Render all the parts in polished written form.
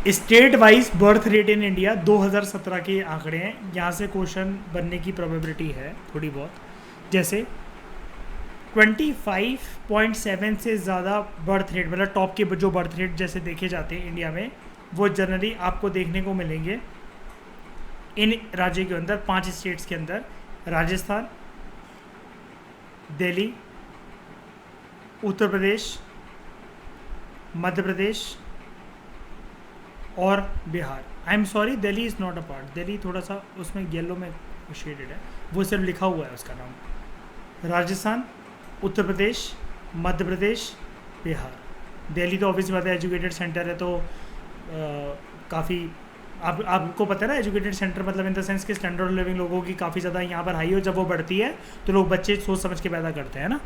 State wise birth rate in India 2017 के आंकड़े हैं, यहाँ से क्वेश्चन बनने की प्रोबेबिलिटी है थोड़ी बहुत। जैसे 25.7 से ज़्यादा बर्थ रेट, मतलब टॉप के जो बर्थ रेट जैसे देखे जाते हैं इंडिया में, वो जनरली आपको देखने को मिलेंगे इन राज्य के अंदर, 5 स्टेट्स के अंदर: राजस्थान, दिल्ली, उत्तर प्रदेश, मध्य प्रदेश और Bihar. I am sorry, Delhi is not a part, Delhi थोड़ा सा उसमें येलो में शेडेड है, वो सिर्फ लिखा हुआ है उसका नाम। राजस्थान, उत्तर प्रदेश, मध्य प्रदेश, बिहार। दिल्ली तो ऑब्वियसली बात है, एजुकेटेड सेंटर है, तो काफ़ी आपको पता है ना, एजुकेटेड सेंटर मतलब इन द सेंस कि स्टैंडर्ड ऑफ लिविंग लोगों की काफ़ी ज़्यादा यहाँ पर हाई हो, जब वो बढ़ती है तो लोग बच्चे सोच समझ के पैदा करते हैं ना।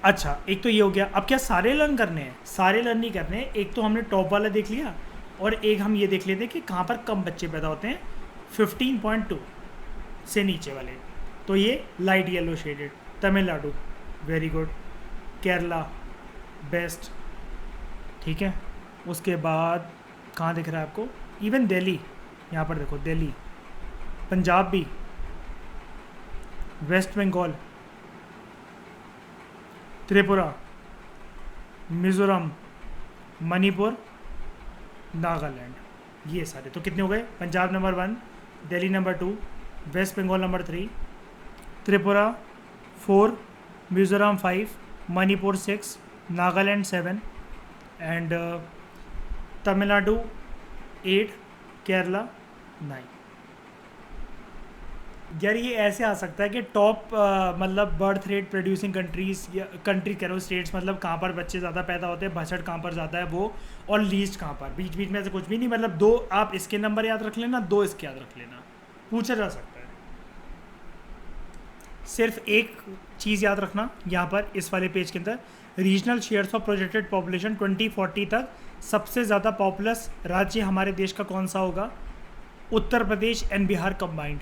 अच्छा, एक तो ये हो गया। अब क्या सारे लर्न करने हैं? सारे लर्न नहीं करने हैं। एक तो हमने टॉप वाला देख लिया, और एक हम ये देख लेते हैं कि कहाँ पर कम बच्चे पैदा होते हैं, 15.2 से नीचे वाले। तो ये light yellow shaded, Tamil Nadu, very good, Kerala best, ठीक है। उसके बाद कहाँ दिख रहा है आपको? इवन दिल्ली, यहाँ पर देखो दिल्ली, पंजाब भी, वेस्ट बंगाल, त्रिपुरा, मिज़ोरम, मणिपुर, नागालैंड, ये सारे। तो कितने हो गए? Punjab number 1, Delhi number 2, West Bengal number 3, Tripura 4, Mizoram 5, Manipur 6, Nagaland 7 and Tamil Nadu 8, Kerala 9। यार ये ऐसे आ सकता है कि टॉप मतलब बर्थ रेट प्रोड्यूसिंग कंट्रीज, या कंट्री कह रहा स्टेट्स, मतलब कहाँ पर बच्चे ज़्यादा पैदा होते हैं, भसड़ कहाँ पर ज़्यादा है वो, और लीस्ट कहाँ पर। बीच बीच में ऐसे कुछ भी नहीं, मतलब 2 आप इसके नंबर याद रख लेना, 2 इसके याद रख लेना, पूछा जा सकता है। सिर्फ एक चीज़ याद रखना यहाँ पर इस वाले पेज के अंदर, regional shares of projected population 2040 तक सबसे ज़्यादा पॉपुलस राज्य हमारे देश का कौन सा होगा? उत्तर प्रदेश एंड बिहार कंबाइंड,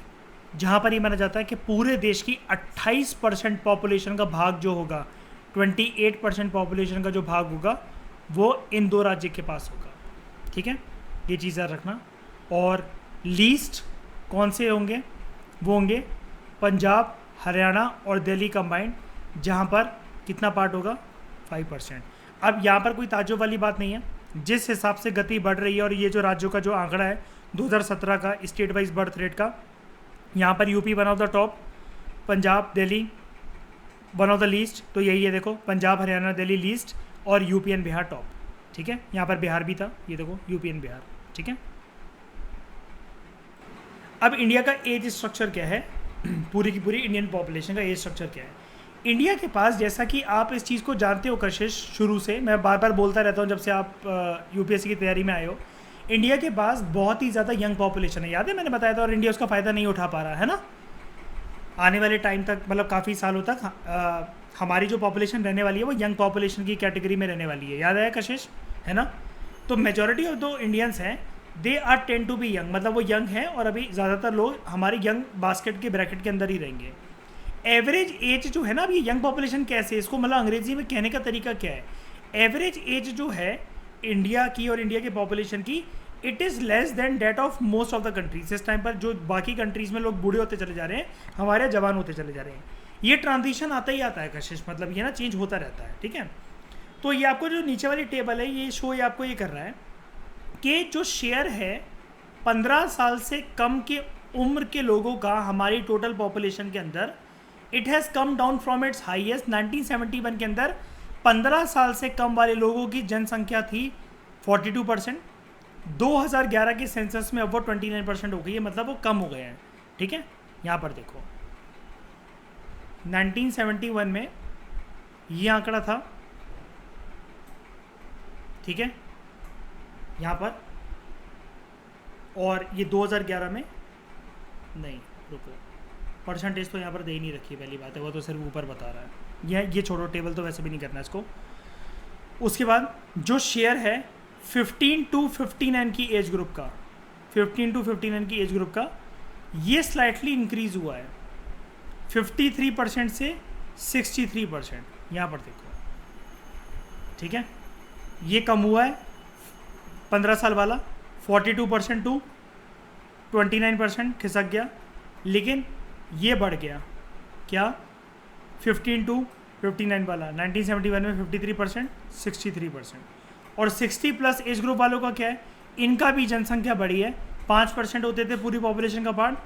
जहाँ पर ये माना जाता है कि पूरे देश की 28% पॉपुलेशन का भाग जो होगा, 28% पॉपुलेशन का जो भाग होगा वो इन 2 राज्य के पास होगा, ठीक है। ये चीज़ याद रखना। और लीस्ट कौन से होंगे? वो होंगे पंजाब, हरियाणा और दिल्ली कंबाइंड, जहाँ पर कितना पार्ट होगा? 5%। अब यहाँ पर कोई ताज्जुब वाली बात नहीं है, जिस हिसाब से गति बढ़ रही है, और ये जो राज्यों का जो आंकड़ा है 2017 का स्टेट वाइज बर्थ रेट का, यहाँ पर UP one of the top, Punjab Delhi one of the least. तो यही है, देखो पंजाब हरियाणा दिल्ली लीस्ट, और यूपी एंड बिहार टॉप, ठीक है। यहाँ पर बिहार भी था, ये देखो यूपी एंड बिहार, ठीक है। अब इंडिया का एज स्ट्रक्चर क्या है? पूरी की पूरी इंडियन पॉपुलेशन का एज स्ट्रक्चर क्या है इंडिया के पास? जैसा कि आप इस चीज़ को जानते हो कशिश, शुरू से मैं बार बार बोलता रहता हूँ जब से आप यूपीएससी की तैयारी में आए हो, इंडिया के पास बहुत ही ज़्यादा यंग पॉपुलेशन है। याद है मैंने बताया था, और इंडिया उसका फ़ायदा नहीं उठा पा रहा है ना। आने वाले टाइम तक, मतलब काफ़ी सालों तक हमारी जो पॉपुलेशन रहने वाली है वो यंग पॉपुलेशन की कैटेगरी में रहने वाली है। याद आया कशिश, है ना। तो मेजॉरिटी ऑफ दो इंडियंस हैं, they are tend to be young, मतलब वो यंग हैं, और अभी ज़्यादातर लोग हमारे यंग बास्केट के ब्रैकेट के अंदर ही रहेंगे। एवरेज एज जो है ना, अभी यंग पॉपुलेशन कैसे, इसको मतलब अंग्रेजी में कहने का तरीका क्या है? एवरेज एज जो है इंडिया की और इंडिया के पॉपुलेशन की, it is less than that of most of the countries. इस टाइम पर जो बाकी कंट्रीज़ में लोग बूढ़े होते चले जा रहे हैं, हमारे जवान होते चले जा रहे हैं। ये ट्रांजिशन आता ही आता है कशिश, मतलब ये ना चेंज होता रहता है, ठीक है। तो ये आपको जो नीचे वाली टेबल है, ये शो ये आपको ये कर रहा है कि जो शेयर है 15 साल से कम के उम्र के लोगों का हमारी टोटल पॉपुलेशन के अंदर, it has come down from its highest. 1971 के अंदर 15 साल से कम वाले लोगों की जनसंख्या थी 42%। 2011 के सेंसस में अब वो 29% हो गई है, मतलब वो कम हो गए हैं, ठीक है। यहाँ पर देखो 1971 में ये आंकड़ा था, ठीक है, यहाँ पर, और ये 2011 में नहीं, रुको, परसेंटेज तो यहाँ पर दे ही नहीं रखी, पहली बात है, वो तो सिर्फ ऊपर बता रहा है। ये छोड़ो, टेबल तो वैसे भी नहीं करना इसको। उसके बाद जो शेयर है 15 टू 59 की एज ग्रुप का, 15 टू 59 की एज ग्रुप का, ये स्लाइटली इंक्रीज हुआ है 53% से 63%। यहाँ पर देखो, ठीक है, ये कम हुआ है 15 साल वाला 42% टू 29% खिसक गया, लेकिन ये बढ़ गया क्या 15 टू 59 वाला 1971 में 53% 63%। और 60 प्लस एज ग्रुप वालों का क्या है, इनका भी जनसंख्या बढ़ी है, 5% होते थे पूरी पॉपुलेशन का पार्ट,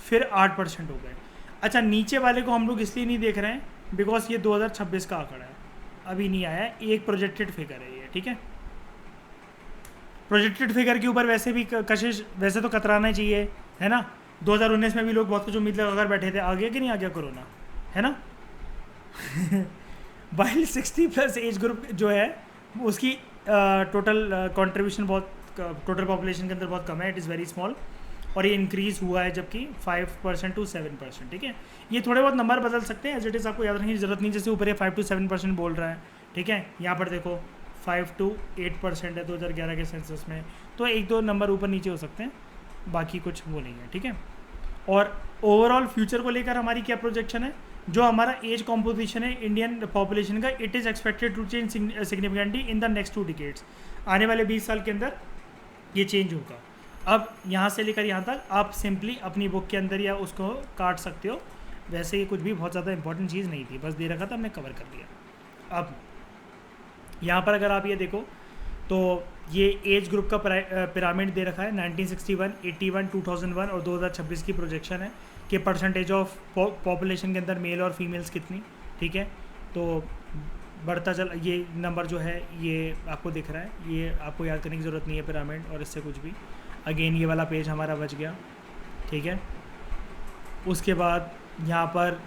फिर 8% हो गए। अच्छा, नीचे वाले को हम लोग इसलिए नहीं देख रहे हैं बिकॉज ये 2026 का आंकड़ा है, अभी नहीं आया है, एक प्रोजेक्टेड फिगर है ये, ठीक है। प्रोजेक्टेड फिगर के ऊपर वैसे भी कशिश वैसे तो कतराना चाहिए, है ना। 2019 में भी लोग बहुत कुछ उम्मीद लगाकर बैठे थे, आ गया कि नहीं आ गया कोरोना, है ना। वाइल 60 प्लस एज ग्रुप जो है उसकी टोटल कंट्रीब्यूशन बहुत टोटल पॉपुलेशन के अंदर बहुत कम है, इट इज़ वेरी स्मॉल, और ये इंक्रीज़ हुआ है जबकि 5% टू 7%, ठीक है। ये थोड़े बहुत नंबर बदल सकते हैं, एज इट इज़ आपको याद रखने की जरूरत नहीं, जैसे ऊपर ये 5 टू 7% बोल रहा है, ठीक है। यहाँ पर देखो 5 टू 8% है 2011 के सेंसस में, तो एक दो नंबर ऊपर नीचे हो सकते हैं, बाकी कुछ वो नहीं है, ठीक है। और ओवरऑल फ्यूचर को लेकर हमारी क्या प्रोजेक्शन है, जो हमारा एज कॉम्पोजिशन है इंडियन पॉपुलेशन का, it is expected to change significantly in the next 2 decades. आने वाले 20 साल के अंदर ये चेंज होगा। अब यहाँ से लेकर यहाँ तक आप सिंपली अपनी बुक के अंदर या उसको काट सकते हो, वैसे ये कुछ भी बहुत ज़्यादा इंपॉर्टेंट चीज़ नहीं थी, बस दे रखा था, हमने कवर कर दिया। अब यहाँ पर अगर आप ये देखो तो ये एज ग्रुप का पिरामिड दे रखा है, 1961, 81, 2001 और 2026 की प्रोजेक्शन है कि परसेंटेज ऑफ पॉपुलेशन के अंदर मेल और फीमेल्स कितनी, ठीक है। तो बढ़ता चल, ये नंबर जो है ये आपको दिख रहा है, ये आपको याद करने की ज़रूरत नहीं है पिरामिड और इससे कुछ भी। अगेन ये वाला पेज हमारा बच गया, ठीक है। उसके बाद यहाँ पर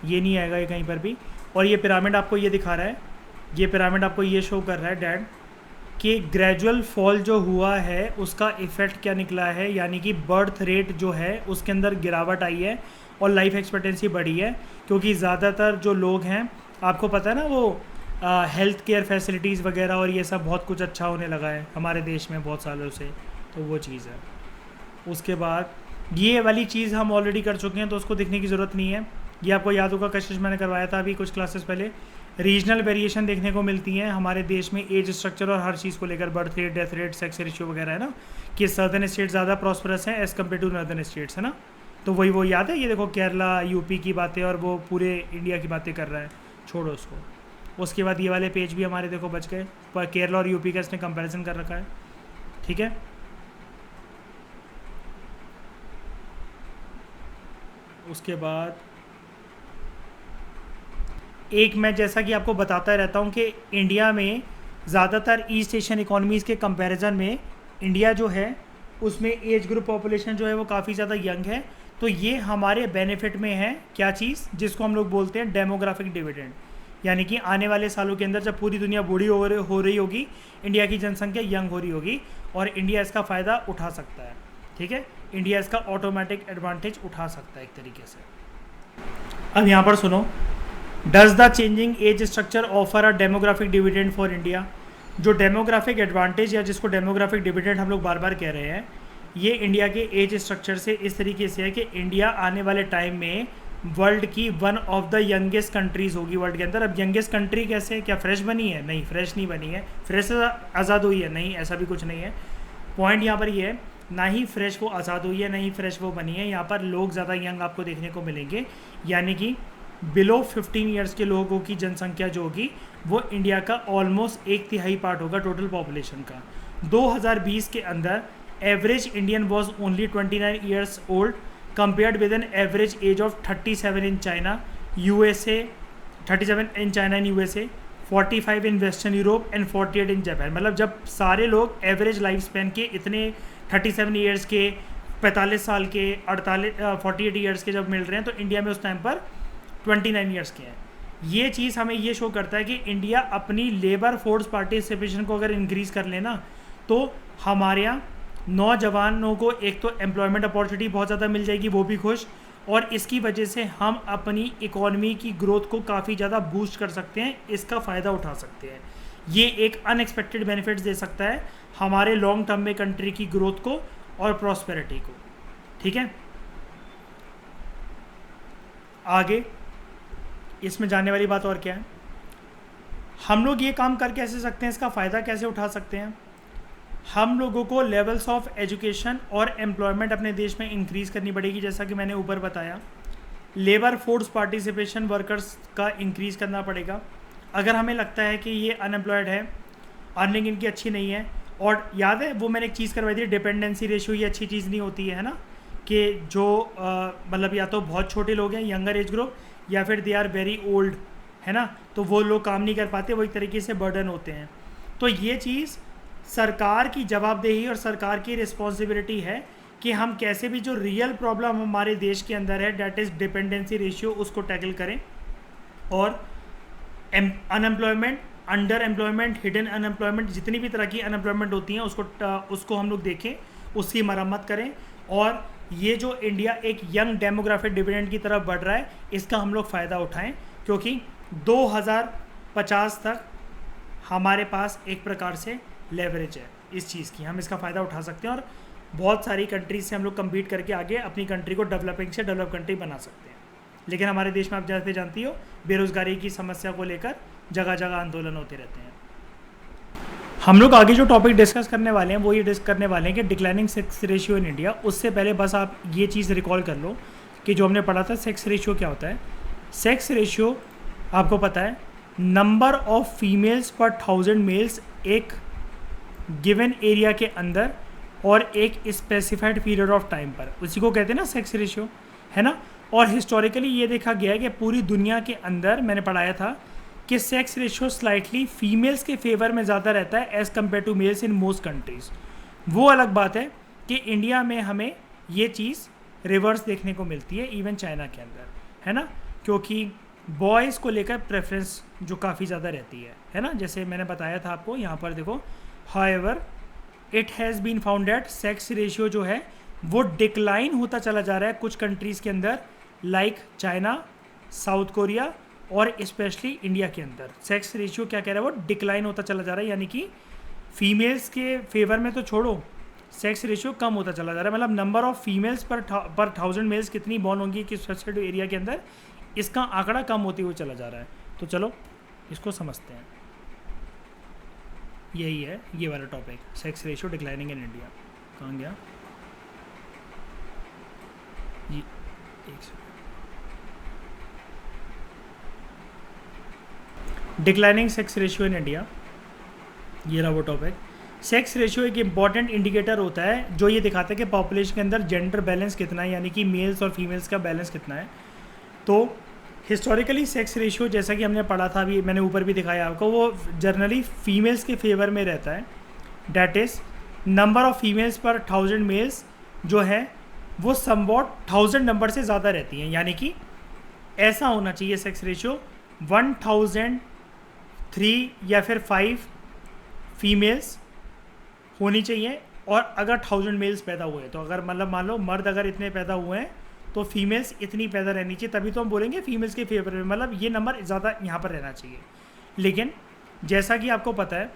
ये नहीं आएगा ये कहीं पर भी, और ये पिरामिड आपको ये दिखा रहा है, ये पिरामिड आपको ये शो कर रहा है डैड कि ग्रेजुअल फॉल जो हुआ है उसका इफ़ेक्ट क्या निकला है, यानी कि बर्थ रेट जो है उसके अंदर गिरावट आई है और लाइफ एक्सपेक्टेंसी बढ़ी है, क्योंकि ज़्यादातर जो लोग हैं आपको पता है ना वो हेल्थ केयर फैसिलिटीज़ वगैरह और ये सब बहुत कुछ अच्छा होने लगा है हमारे देश में बहुत सालों से, तो वो चीज़ है। उसके बाद ये वाली चीज़ हम ऑलरेडी कर चुके हैं तो उसको देखने की ज़रूरत नहीं है, ये आपको याद होगा, कशिश मैंने करवाया था अभी कुछ क्लासेस पहले। रीजनल वेरिएशन देखने को मिलती हैं हमारे देश में एज स्ट्रक्चर और हर चीज़ को लेकर, birth rate, death rate, sex ratio वगैरह, है ना, कि सर्दर्न स्टेट ज़्यादा प्रॉस्परस है as compared to northern states, है ना। तो वही वो याद है, ये देखो केरला यूपी की बातें और वो पूरे इंडिया की बातें कर रहा है, छोड़ो उसको। उसके बाद ये वाले पेज भी हमारे देखो बच गए, पर केरला और यूपी का इसने कंपैरिजन कर रखा है, ठीक है। उसके बाद एक मैं जैसा कि आपको बताता रहता हूँ कि इंडिया में ज़्यादातर ईस्ट एशियन इकोनॉमीज़ के कंपैरिजन में इंडिया जो है उसमें एज ग्रुप पॉपुलेशन जो है वो काफ़ी ज़्यादा यंग है, तो ये हमारे बेनिफिट में है क्या चीज़, जिसको हम लोग बोलते हैं डेमोग्राफिक डिविडेंड, यानी कि आने वाले सालों के अंदर जब पूरी दुनिया बूढ़ी हो रही होगी, इंडिया की जनसंख्या यंग हो रही होगी और इंडिया इसका फ़ायदा उठा सकता है, ठीक है। इंडिया इसका ऑटोमेटिक एडवांटेज उठा सकता है एक तरीके से। अब यहाँ पर सुनो, does the changing age structure offer a demographic dividend for India. जो डेमोग्राफिक एडवांटेज या जिसको डेमोग्राफिक डिविडेंड हम लोग बार बार कह रहे हैं, ये इंडिया के एज स्ट्रक्चर से इस तरीके से है कि इंडिया आने वाले टाइम में वर्ल्ड की one of the youngest countries होगी वर्ल्ड के अंदर। अब यंगेस्ट कंट्री कैसे, क्या फ्रेश बनी है? नहीं, फ्रेश नहीं बनी है। फ्रेश आज़ाद हुई है? नहीं, ऐसा भी कुछ नहीं है। पॉइंट यहाँ पर ये है, ना ही फ्रेश वो आज़ाद हुई है, ना ही फ्रेश वो बनी है। यहाँ पर लोग ज़्यादा यंग आपको देखने को मिलेंगे, यानी कि बिलो 15 ईयर्स के लोगों की जनसंख्या जो होगी वो इंडिया का ऑलमोस्ट 1/3 पार्ट होगा टोटल पॉपुलेशन का। 2020 के अंदर average Indian was only 29 years old compared with an average age of 37 in China, USA, 37 in China and USA, 45 in western Europe and 48 in Japan. मतलब जब सारे लोग एवरेज लाइफ स्पैन के इतने 37 ईयर्स के, 45 साल के, 48 ईयर्स के जब मिल रहे हैं, तो इंडिया में उस टाइम पर 29 ईयर्स के हैं। ये चीज़ हमें ये शो करता है कि इंडिया अपनी लेबर फोर्स पार्टिसिपेशन को अगर इंक्रीज़ कर लेना तो हमारे यहाँ नौजवानों को एक तो एम्प्लॉयमेंट अपॉर्चुनिटी बहुत ज़्यादा मिल जाएगी, वो भी खुश, और इसकी वजह से हम अपनी इकोनॉमी की ग्रोथ को काफ़ी ज़्यादा बूस्ट कर सकते हैं, इसका फ़ायदा उठा सकते हैं। ये एक अनएक्सपेक्टेड बेनिफिट्स दे सकता है हमारे लॉन्ग टर्म में कंट्री की ग्रोथ को और प्रॉस्पेरिटी को, ठीक है। आगे इसमें जानने वाली बात और क्या है, हम लोग ये काम कर कैसे सकते हैं, इसका फ़ायदा कैसे उठा सकते हैं? हम लोगों को लेवल्स ऑफ एजुकेशन और एम्प्लॉयमेंट अपने देश में इंक्रीज़ करनी पड़ेगी, जैसा कि मैंने ऊपर बताया। लेबर फोर्स पार्टिसिपेशन वर्कर्स का इंक्रीज़ करना पड़ेगा। अगर हमें लगता है कि ये अनएम्प्लॉयड है, अर्निंग इनकी अच्छी नहीं है, और याद है वो मैंने एक चीज़ करवाई थी, डिपेंडेंसी रेशियो, ये अच्छी चीज़ नहीं होती है ना, कि जो मतलब या तो बहुत छोटे लोग हैं, यंगर एज ग्रुप, या फिर दे आर वेरी ओल्ड, है ना, तो वो लोग काम नहीं कर पाते, वो एक तरीके से बर्डन होते हैं। तो ये चीज़ सरकार की जवाबदेही और सरकार की रिस्पॉन्सिबिलिटी है कि हम कैसे भी जो रियल प्रॉब्लम हमारे देश के अंदर है, डैट इज़ डिपेंडेंसी रेशियो, उसको टैकल करें, और unemployment, under employment, hidden unemployment, जितनी भी तरह की अनएम्प्लॉयमेंट होती हैं उसको हम लोग देखें, उसकी मरम्मत करें। और ये जो इंडिया एक यंग डेमोग्राफिक डिविडेंड की तरफ बढ़ रहा है, इसका हम लोग फ़ायदा उठाएं, क्योंकि 2050 तक हमारे पास एक प्रकार से लेवरेज है इस चीज़ की, हम इसका फ़ायदा उठा सकते हैं, और बहुत सारी कंट्रीज से हम लोग कम्पीट करके आगे अपनी कंट्री को डेवलपिंग से डेवलप कंट्री बना सकते हैं। लेकिन हमारे देश में आप जैसे जानती हो, बेरोज़गारी की समस्या को लेकर जगह जगह आंदोलन होते रहते हैं। हम लोग आगे जो टॉपिक डिस्कस करने वाले हैं वो ये डिस्कस करने वाले हैं कि declining sex ratio in India. उससे पहले बस आप ये चीज़ रिकॉल कर लो कि जो हमने पढ़ा था, सेक्स रेशियो क्या होता है। सेक्स रेशियो आपको पता है, नंबर ऑफ फीमेल्स पर 1000 मेल्स एक गिवन एरिया के अंदर और एक स्पेसिफाइड पीरियड ऑफ टाइम पर, उसी को कहते हैं ना सेक्स रेशियो, है ना। और हिस्टोरिकली ये देखा गया है कि पूरी दुनिया के अंदर, मैंने पढ़ाया था कि सेक्स रेशियो स्लाइटली फीमेल्स के फेवर में ज़्यादा रहता है as compared to males in most countries. वो अलग बात है कि इंडिया में हमें ये चीज़ रिवर्स देखने को मिलती है, इवन चाइना के अंदर, है ना, क्योंकि बॉयज़ को लेकर प्रेफरेंस जो काफ़ी ज़्यादा रहती है ना, जैसे मैंने बताया था आपको, यहाँ पर देखो, however it has been found that sex ratio जो है वो डिक्लाइन होता चला जा रहा है कुछ कंट्रीज़ के अंदर, लाइक चाइना, साउथ कोरिया और स्पेशली इंडिया के अंदर। सेक्स रेशियो क्या कह रहा है, वो डिक्लाइन होता चला जा रहा है, यानी कि फीमेल्स के फेवर में तो छोड़ो, सेक्स रेशियो कम होता चला जा रहा है। मतलब नंबर ऑफ फीमेल्स पर 1000 मेल्स कितनी बॉर्न होंगी किस स्पेसिफिक एरिया के अंदर, इसका आंकड़ा कम होते हुए चला जा रहा है। तो चलो इसको समझते हैं। यही है ये वाला topic, sex ratio declining in India. कहाँ गया जी, एक second. Declining sex ratio in India, ये रहा वो टॉपिक। सेक्स रेशियो एक इंपॉर्टेंट इंडिकेटर होता है जो ये दिखाता है कि पॉपुलेशन के अंदर जेंडर बैलेंस कितना है, यानी कि मेल्स और फीमेल्स का बैलेंस कितना है। तो हिस्टोरिकली सेक्स रेशियो, जैसा कि हमने पढ़ा था, अभी मैंने ऊपर भी दिखाया आपको, वो जनरली फीमेल्स के फेवर में रहता है। That is number of females पर 1000 मेल्स जो है वो समवॉट 1000 नंबर से ज़्यादा रहती हैं, यानी कि ऐसा होना चाहिए सेक्स रेशियो 1003 या फिर 5 फीमेल्स होनी चाहिए, और अगर 1000 मेल्स पैदा हुए तो, अगर मतलब मान लो मर्द अगर इतने पैदा हुए हैं तो फीमेल्स इतनी पैदा रहनी चाहिए, तभी तो हम बोलेंगे फीमेल्स के फेवर में, मतलब ये नंबर ज़्यादा यहाँ पर रहना चाहिए। लेकिन जैसा कि आपको पता है,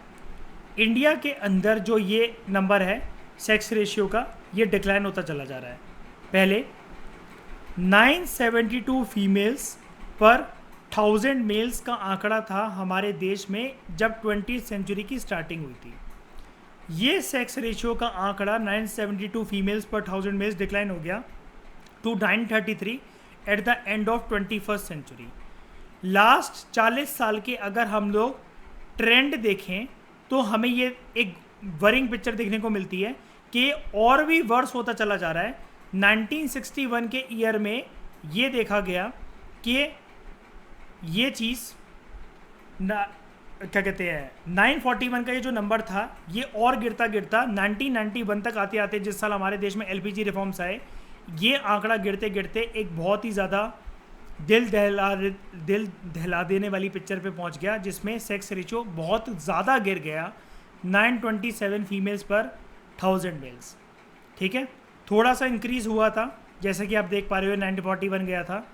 इंडिया के अंदर जो ये नंबर है सेक्स रेशियो का, ये डिक्लाइन होता चला जा रहा है। पहले 972 फीमेल्स पर 1000 मेल्स का आंकड़ा था हमारे देश में जब 20th सेंचुरी की स्टार्टिंग हुई थी। ये सेक्स रेशियो का आंकड़ा 972 फीमेल्स पर 1000 मेल्स डिक्लाइन हो गया to 933 at the end of 21st century. Last 40 साल के अगर हम लोग ट्रेंड देखें तो हमें ये एक वरिंग पिक्चर देखने को मिलती है कि और भी वर्स होता चला जा रहा है। 1961 के ईयर में ये देखा गया कि ये चीज़ क्या कहते हैं, 941 का ये जो नंबर था ये और गिरता गिरता 1991 तक आते आते, जिस साल हमारे देश में LPG रिफॉर्म्स आए, ये आंकड़ा गिरते गिरते एक बहुत ही ज़्यादा दिल दहला देने वाली पिक्चर पे पहुंच गया, जिसमें सेक्स रेशियो बहुत ज़्यादा गिर गया, 927 फीमेल्स पर 1000 मेल्स। ठीक है, थोड़ा सा इंक्रीज़ हुआ था, जैसे कि आप देख पा रहे हो 941 गया था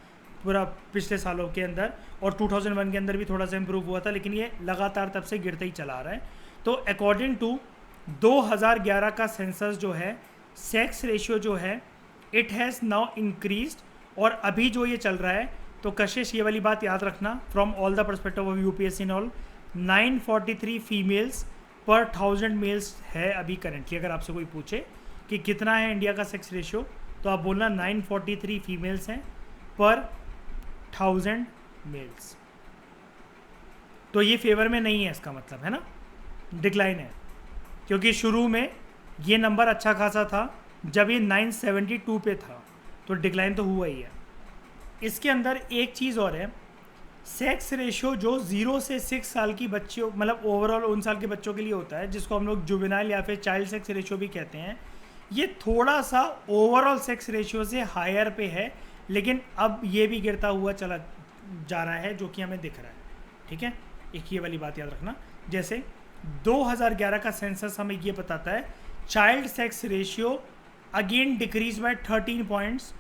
पूरा पिछले सालों के अंदर, और 2001 के अंदर भी थोड़ा सा इम्प्रूव हुआ था, लेकिन ये लगातार तब से गिरते ही चला आ रहा है। तो अकॉर्डिंग टू 2011 का सेंसस जो है, सेक्स रेशियो जो है इट हैज़ नाउ इंक्रीज्ड, और अभी जो ये चल रहा है, तो कशिश ये वाली बात याद रखना from all the perspective of UPSC and all, 943 females पर 1000 मेल्स है अभी करेंटली। अगर आपसे कोई पूछे कि कितना है इंडिया का सेक्स रेशियो, तो आप बोलना 943 फीमेल्स हैं पर 1000 मेल्स। तो ये फेवर में नहीं है, इसका मतलब है ना, डिक्लाइन है, क्योंकि शुरू में ये नंबर अच्छा खासा था जब ये 972 पे था, तो डिक्लाइन तो हुआ ही है। इसके अंदर एक चीज़ और है, सेक्स रेशियो जो 0 से 6 साल की बच्चियों, मतलब ओवरऑल उन साल के बच्चों के लिए होता है, जिसको हम लोग जुवेनाइल या फिर चाइल्ड सेक्स रेशियो भी कहते हैं, ये थोड़ा सा ओवरऑल सेक्स रेशियो से हायर पे है, लेकिन अब ये भी गिरता हुआ चला जा रहा है, जो कि हमें दिख रहा है। ठीक है, एक ये वाली बात याद रखना। जैसे 2011 का सेंसस हमें ये बताता है child sex ratio again decrease by 13 points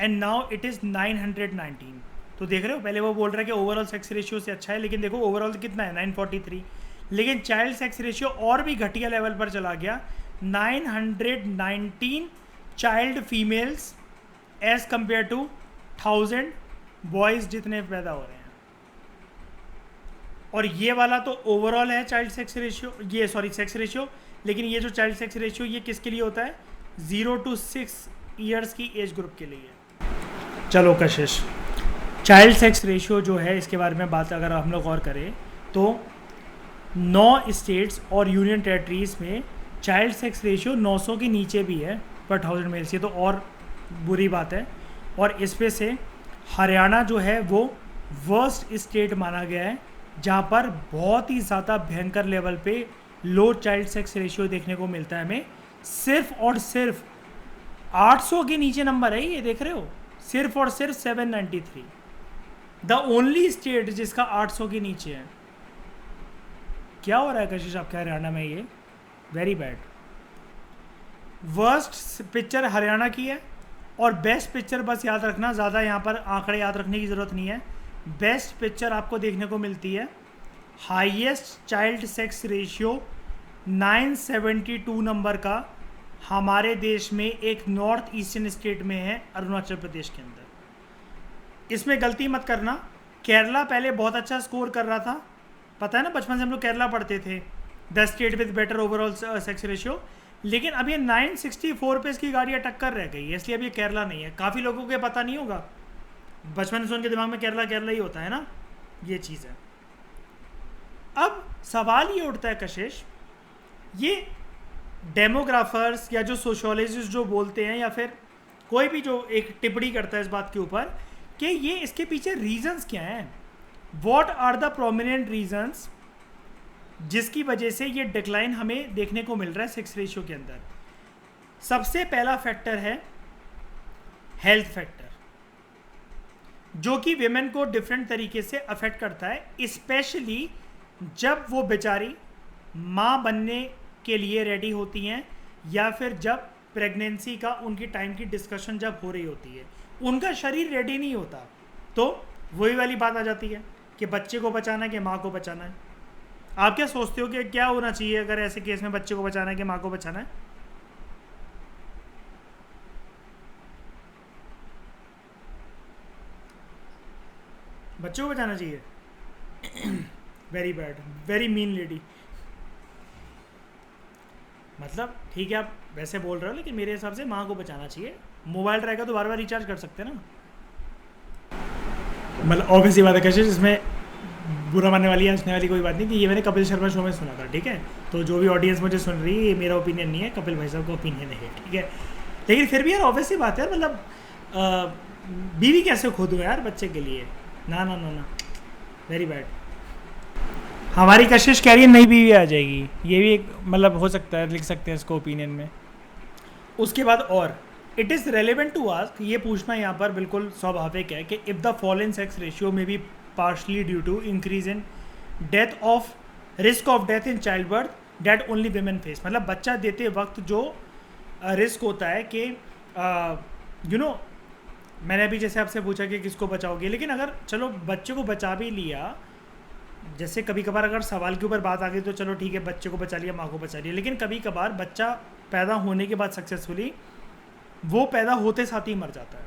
and now it is 919। तो देख रहे हो, पहले वो बोल रहा है कि ओवरऑल सेक्स रेशियो से अच्छा है, लेकिन देखो ओवरऑल कितना है 943, लेकिन चाइल्ड सेक्स रेशियो और भी घटिया लेवल पर चला गया, 919 child females as compare to 1000 boys जितने पैदा हो रहे हैं। और ये वाला तो ओवरऑल है चाइल्ड सेक्स रेशियो, ये सॉरी सेक्स रेशियो, लेकिन ये जो चाइल्ड सेक्स रेशियो ये किसके लिए होता है, 0 to 6 ईयर्स की एज ग्रुप के लिए। चलो कशिश, चाइल्ड सेक्स रेशियो जो है इसके बारे में बात अगर हम लोग और करें तो 9 स्टेट्स और यूनियन टेरेटरीज़ में चाइल्ड सेक्स रेशियो 900 के नीचे भी है पर 1000 मेल्स, ये तो और बुरी बात है। और इस पे से हरियाणा जो है वो वर्स्ट स्टेट माना गया है, जहाँ पर बहुत ही ज़्यादा भयंकर लेवल पे लो चाइल्ड सेक्स रेशियो देखने को मिलता है हमें। सिर्फ और सिर्फ 800 के नीचे नंबर है, ये देख रहे हो, सिर्फ और सिर्फ 793, द ओनली स्टेट जिसका 800 के नीचे है। क्या हो रहा है कशिश आपके हरियाणा में, ये very bad. Worst picture Haryana की है और बेस्ट पिक्चर, बस याद रखना, ज़्यादा यहाँ पर आंकड़े याद रखने की ज़रूरत नहीं है। बेस्ट पिक्चर आपको देखने को मिलती है highest child sex ratio 972 number का हमारे देश में एक नॉर्थ ईस्टर्न स्टेट में है, अरुणाचल प्रदेश के अंदर। इसमें गलती मत करना, केरला पहले बहुत अच्छा स्कोर कर रहा था, पता है ना, बचपन से हम लोग केरला पढ़ते थे, 10 state with better overall sex ratio, लेकिन अब ये 964 पे इसकी गाड़ियाँ टक्कर रह गई है, इसलिए अब ये केरला नहीं है। काफ़ी लोगों को पता नहीं होगा, बचपन से उनके दिमाग में केरला केरला ही होता है ना, ये चीज़ है। अब सवाल ये उठता है कशिश, ये डेमोग्राफर्स या जो सोशियोलॉजिस्ट जो बोलते हैं या फिर कोई भी जो एक टिप्पणी करता है इस बात के ऊपर कि ये इसके पीछे रीजंस क्या हैं, what are the prominent reasons जिसकी वजह से ये डिक्लाइन हमें देखने को मिल रहा है सेक्स रेशियो के अंदर। सबसे पहला फैक्टर है हेल्थ फैक्टर, जो कि विमेन को डिफरेंट तरीके से अफेक्ट करता है, स्पेशली जब वो बेचारी माँ बनने के लिए रेडी होती हैं या फिर जब प्रेगनेंसी का उनकी टाइम की डिस्कशन जब हो रही होती है, उनका शरीर रेडी नहीं होता, तो वही वाली बात आ जाती है कि बच्चे को बचाना है कि माँ को बचाना है। आप क्या सोचते हो कि क्या होना चाहिए अगर ऐसे केस में बच्चे को बचाना है कि माँ को बचाना है? बच्चों को बचाना चाहिए। Very bad, very mean lady. मतलब ठीक है आप वैसे बोल रहे हो, लेकिन मेरे हिसाब से माँ को बचाना चाहिए। मोबाइल रहेगा तो बार बार रिचार्ज कर सकते हैं ना। मतलब ऑब्वियस ही बात है कशिश, इसमें बुरा मानने वाली हंसने वाली कोई बात नहीं कि ये मैंने कपिल शर्मा शो में सुना था, ठीक है। तो जो भी ऑडियंस मुझे सुन रही है, ये मेरा ओपिनियन नहीं है, कपिल भाई साहब का ओपिनियन है, ठीक है। लेकिन फिर भी यार ऑब्वियस ही बात है, मतलब बीवी कैसे खो दूँ यार बच्चे के लिए, ना ना ना ना, वेरी बैड। हमारी कशिश कह रही है नई बीवी आ जाएगी, ये भी एक मतलब हो सकता है, लिख सकते हैं इसको ओपिनियन में। उसके बाद और it is relevant to ask, ये पूछना यहाँ पर बिल्कुल स्वाभाविक है कि if the fall in sex ratio में be partially due to increase in death of risk of death in child birth that only women face. मतलब बच्चा देते वक्त जो रिस्क होता है कि यू नो, मैंने अभी जैसे आपसे पूछा कि किसको बचाओगे, लेकिन अगर चलो बच्चे को बचा भी लिया, जैसे कभी कभार अगर सवाल के ऊपर बात आ गई तो चलो ठीक है बच्चे को बचा लिया, माँ को बचा लिया, लेकिन कभी कभार बच्चा पैदा होने के बाद सक्सेसफुली वो पैदा होते साथ ही मर जाता है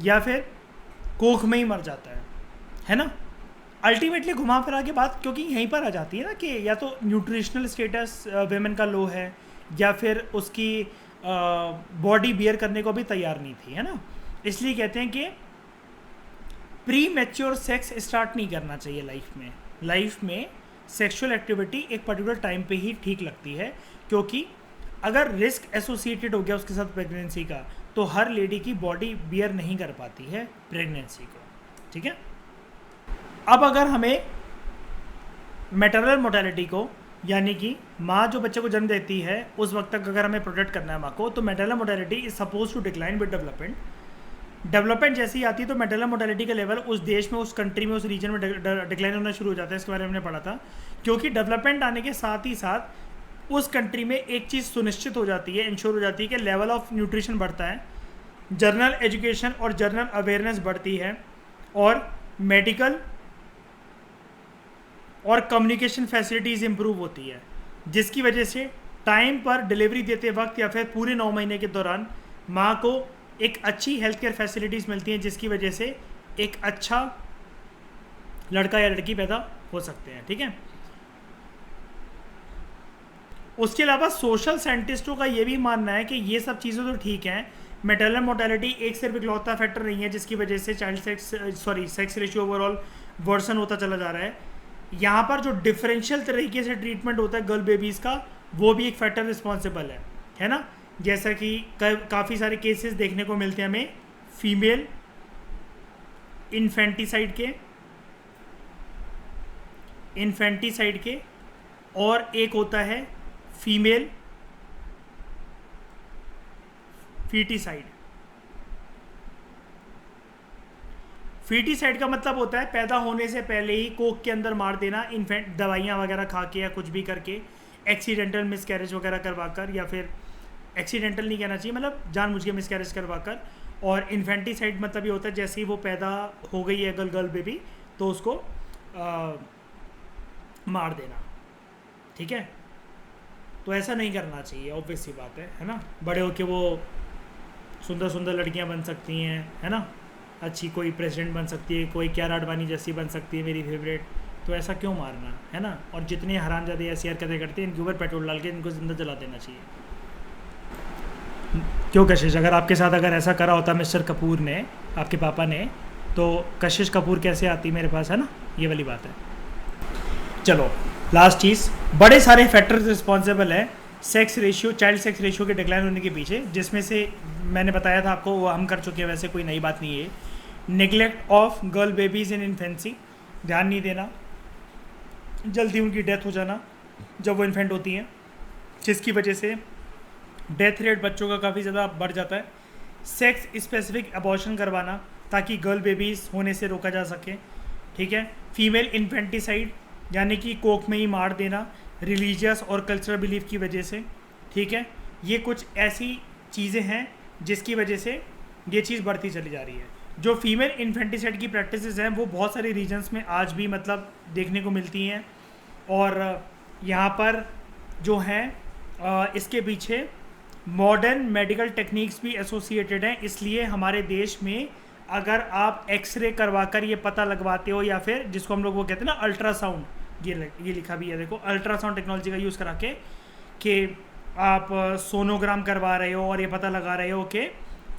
या फिर कोख में ही मर जाता है ना। अल्टीमेटली घुमा फिरा के बात क्योंकि यहीं पर आ जाती है ना कि या तो न्यूट्रिशनल स्टेटस वेमेन का लो है, या फिर उसकी बॉडी बियर करने को भी तैयार नहीं थी, है ना। इसलिए कहते हैं कि प्री मैच्योर सेक्स स्टार्ट नहीं करना चाहिए लाइफ में सेक्सुअल एक्टिविटी एक पर्टिकुलर टाइम पे ही ठीक लगती है, क्योंकि अगर रिस्क एसोसिएटेड हो गया उसके साथ प्रेगनेंसी का, तो हर लेडी की बॉडी बियर नहीं कर पाती है प्रेगनेंसी को, ठीक है। अब अगर हमें मैटरनल मोर्टेलिटी को, यानी कि माँ जो बच्चे को जन्म देती है उस वक्त तक अगर हमें प्रोटेक्ट करना है माँ को, तो maternal mortality is suppose to decline with development जैसे ही आती है तो मैटरनल मोर्टेलिटी का लेवल उस देश में, उस कंट्री में, उस रीजन में डिक्लाइन होना शुरू हो जाता है। इसके बारे में हमने पढ़ा था, क्योंकि डेवलपमेंट आने के साथ ही साथ उस कंट्री में एक चीज़ सुनिश्चित हो जाती है, इंश्योर हो जाती है कि लेवल ऑफ न्यूट्रिशन बढ़ता है, जनरल एजुकेशन और जनरल अवेयरनेस बढ़ती है, और मेडिकल और कम्युनिकेशन फैसिलिटीज़ इंप्रूव होती है, जिसकी वजह से टाइम पर डिलीवरी देते वक्त या फिर पूरे 9 महीने के दौरान माँ को एक अच्छी हेल्थ केयर फैसिलिटीज़ मिलती हैं, जिसकी वजह से एक अच्छा लड़का या लड़की पैदा हो सकते हैं, ठीक है। उसके अलावा सोशल साइंटिस्टों का ये भी मानना है कि ये सब चीज़ें तो ठीक हैं, मैटरनल मोर्टेलिटी एक सिर्फ इकलौता फैक्टर नहीं है जिसकी वजह से सेक्स रेशियो ओवरऑल वर्सन होता चला जा रहा है। यहाँ पर जो डिफरेंशियल तरीके से ट्रीटमेंट होता है गर्ल बेबीज़ का, वो भी एक फैक्टर रिस्पॉन्सिबल है ना। जैसा कि काफ़ी सारे केसेस देखने को मिलते हैं हमें फीमेल इन्फेंटिसाइड के, और एक होता है फीमेल फीटिसाइड। फीटिसाइड का मतलब होता है पैदा होने से पहले ही कोख के अंदर मार देना, इन्फेंट दवाइयाँ वगैरह खा के या कुछ भी करके, एक्सीडेंटल मिसकैरेज वगैरह करवा कर, या फिर एक्सीडेंटल नहीं कहना चाहिए, मतलब जानबूझ के मिसकैरेज करवा कर। और इन्फेंटिसाइड मतलब ये होता है जैसे ही वो पैदा हो गई है गर्ल बेबी तो उसको मार देना, ठीक है। तो ऐसा नहीं करना चाहिए, ऑब्वियस सी बात है ना। बड़े होके वो सुंदर सुंदर लड़कियां बन सकती हैं, है ना, अच्छी कोई प्रेसिडेंट बन सकती है, कोई कियारा आडवाणी जैसी बन सकती है मेरी फेवरेट, तो ऐसा क्यों मारना, है ना। और जितने हरामजादे ऐसी हरकतें करते हैं इनके ऊपर पेट्रोल डाल के इनको जिंदा जला देना चाहिए। क्यों कशिश, अगर आपके साथ अगर ऐसा करा होता मिस्टर कपूर ने, आपके पापा ने, तो कशिश कपूर कैसे आती मेरे पास, है ना, ये वाली बात है। चलो लास्ट चीज़, बड़े सारे फैक्टर्स रिस्पॉन्सिबल है sex ratio, child sex ratio के डिक्लाइन होने के पीछे, जिसमें से मैंने बताया था आपको, वो हम कर चुके हैं, वैसे कोई नई बात नहीं है। Neglect of girl babies in infancy, ध्यान नहीं देना, जल्दी उनकी डेथ हो जाना जब वो इन्फेंट होती हैं, जिसकी वजह से डेथ रेट बच्चों का काफ़ी ज़्यादा बढ़ जाता है। सेक्स स्पेसिफिक अबॉर्शन करवाना ताकि गर्ल बेबीज़ होने से रोका जा सके, ठीक है। फीमेल इन्फेंटिसाइड यानी कि कोख में ही मार देना रिलीजियस और कल्चरल बिलीफ की वजह से, ठीक है। ये कुछ ऐसी चीज़ें हैं जिसकी वजह से ये चीज़ बढ़ती चली जा रही है। जो फीमेल इन्फेंटिसाइड की प्रैक्टिसेस हैं वो बहुत सारे रीजन्स में आज भी मतलब देखने को मिलती हैं, और यहाँ पर जो हैं इसके पीछे मॉडर्न मेडिकल टेक्निक्स भी एसोसिएटेड हैं। इसलिए हमारे देश में अगर आप एक्सरे करवा कर ये पता लगवाते हो, या फिर जिसको हम लोग वो कहते हैं ना अल्ट्रासाउंड, ये लिखा भी है देखो, अल्ट्रासाउंड टेक्नोलॉजी का यूज़ करा के कि आप सोनोग्राम करवा रहे हो और ये पता लगा रहे हो कि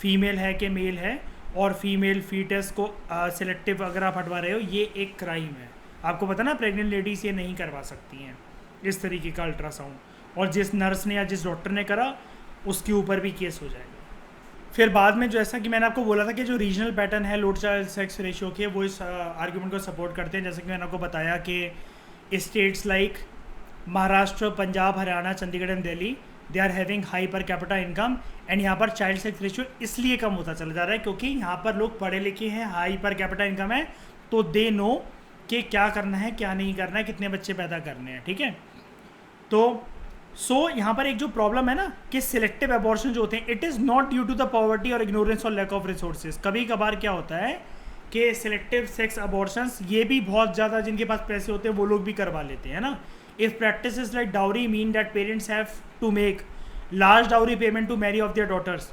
फीमेल है कि मेल है, और फीमेल फीटस को सिलेक्टिव अगर आप हटवा रहे हो, ये एक क्राइम है। आपको पता ना प्रेग्नेंट लेडीज़ ये नहीं करवा सकती हैं इस तरीके का अल्ट्रासाउंड, और जिस नर्स ने या जिस डॉक्टर ने करा उसके ऊपर भी केस हो जाएगा। फिर बाद में जैसा कि मैंने आपको बोला था कि जो रीजनल पैटर्न है लो चाइल्ड सेक्स रेशियो के, वो इस आर्ग्यूमेंट को सपोर्ट करते हैं। जैसे कि मैंने आपको बताया कि states like Maharashtra, Punjab, Haryana, Chandigarh and Delhi, they are having high per capita income, and यहाँ पर चाइल्ड सेक्स रेशियो इसलिए कम होता चला जा रहा है क्योंकि यहाँ पर लोग पढ़े लिखे हैं, हाई पर कैपिटा इनकम है, तो दे नो कि क्या करना है क्या नहीं करना है, कितने बच्चे पैदा करने हैं, ठीक है। तो यहाँ पर एक जो प्रॉब्लम है ना कि सिलेक्टिव अबॉर्शन जो होते हैं, it is not due to the poverty और इग्नोरेंस और लैक ऑफ रिसोर्सेज। कभी कभार क्या होता है कि सिलेक्टिव सेक्स अबॉर्शंस ये भी बहुत ज़्यादा जिनके पास पैसे होते हैं वो लोग भी करवा लेते हैं ना। If practices like dowry mean that parents have to make large dowry payment to marry off their daughters,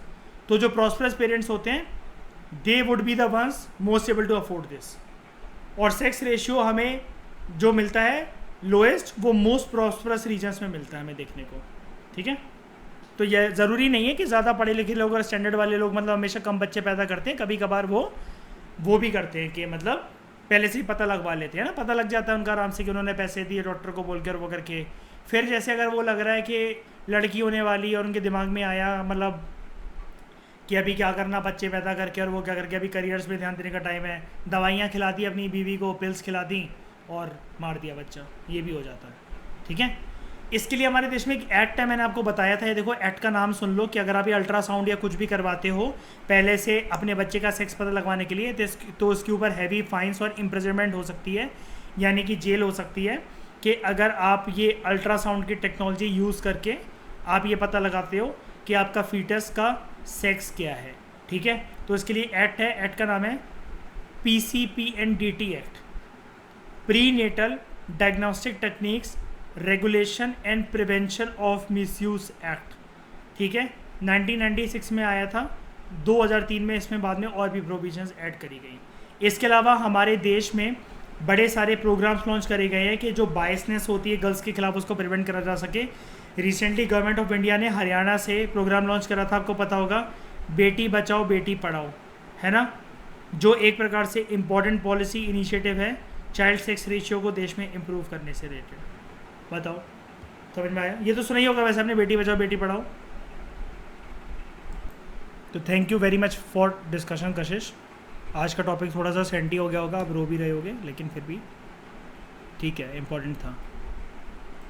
तो जो प्रॉस्परस पेरेंट्स होते हैं they would be the ones most able to afford this, और सेक्स रेशियो हमें जो मिलता है lowest वो मोस्ट प्रॉस्परस रीजन्स में मिलता है हमें देखने को, ठीक है। तो यह ज़रूरी नहीं है कि ज़्यादा पढ़े लिखे लोग और स्टैंडर्ड वाले लोग मतलब हमेशा कम बच्चे पैदा करते हैं, कभी कभार वो भी करते हैं कि मतलब पहले से ही पता लगवा लेते हैं ना, पता लग जाता है उनका आराम से कि उन्होंने पैसे दिए डॉक्टर को बोल कर वो करके, फिर जैसे अगर वो लग रहा है कि लड़की होने वाली और उनके दिमाग में आया मतलब कि अभी क्या करना बच्चे पैदा करके और वो क्या करके अभी करियर्स पे ध्यान देने का टाइम है, दवाइयाँ खिला दी अपनी बीवी को, पिल्स खिला दी और मार दिया बच्चा, ये भी हो जाता है, ठीक है। इसके लिए हमारे देश में एक एक्ट है, मैंने आपको बताया था, ये देखो एक्ट का नाम सुन लो कि अगर आप ये अल्ट्रासाउंड या कुछ भी करवाते हो पहले से अपने बच्चे का सेक्स पता लगवाने के लिए तो उसके ऊपर हैवी फाइन्स और इम्प्रिजनमेंट हो सकती है, यानी कि जेल हो सकती है, कि अगर आप ये अल्ट्रासाउंड की टेक्नोलॉजी यूज़ करके आप ये पता लगाते हो कि आपका फीटस का सेक्स क्या है, ठीक है। तो इसके लिए एक्ट है, एक्ट का नाम है PCPNDT act, pre natal diagnostic techniques regulation and prevention of misuse act, ठीक है। 1996 में आया था, 2003 में इसमें बाद में और भी प्रोविजंस ऐड करी गई। इसके अलावा हमारे देश में बड़े सारे प्रोग्राम्स लॉन्च करे गए हैं कि जो बायसनेस होती है गर्ल्स के खिलाफ उसको प्रिवेंट करा जा सके। रिसेंटली गवर्नमेंट ऑफ इंडिया ने हरियाणा से प्रोग्राम लॉन्च करा था, आपको पता होगा, बेटी बचाओ बेटी पढ़ाओ, है ना, जो एक प्रकार से इम्पॉर्टेंट पॉलिसी इनिशिएटिव है चाइल्ड सेक्स रेशियो को देश में इम्प्रूव करने से रिलेटेड। बताओ समझ में आया? ये तो सुना ही होगा वैसे आपने, बेटी बचाओ बेटी पढ़ाओ। तो thank you very much for discussion कशिश। आज का टॉपिक थोड़ा सा सेंटी हो गया होगा, आप रो भी रहे होगे, लेकिन फिर भी ठीक है, इम्पोर्टेंट था।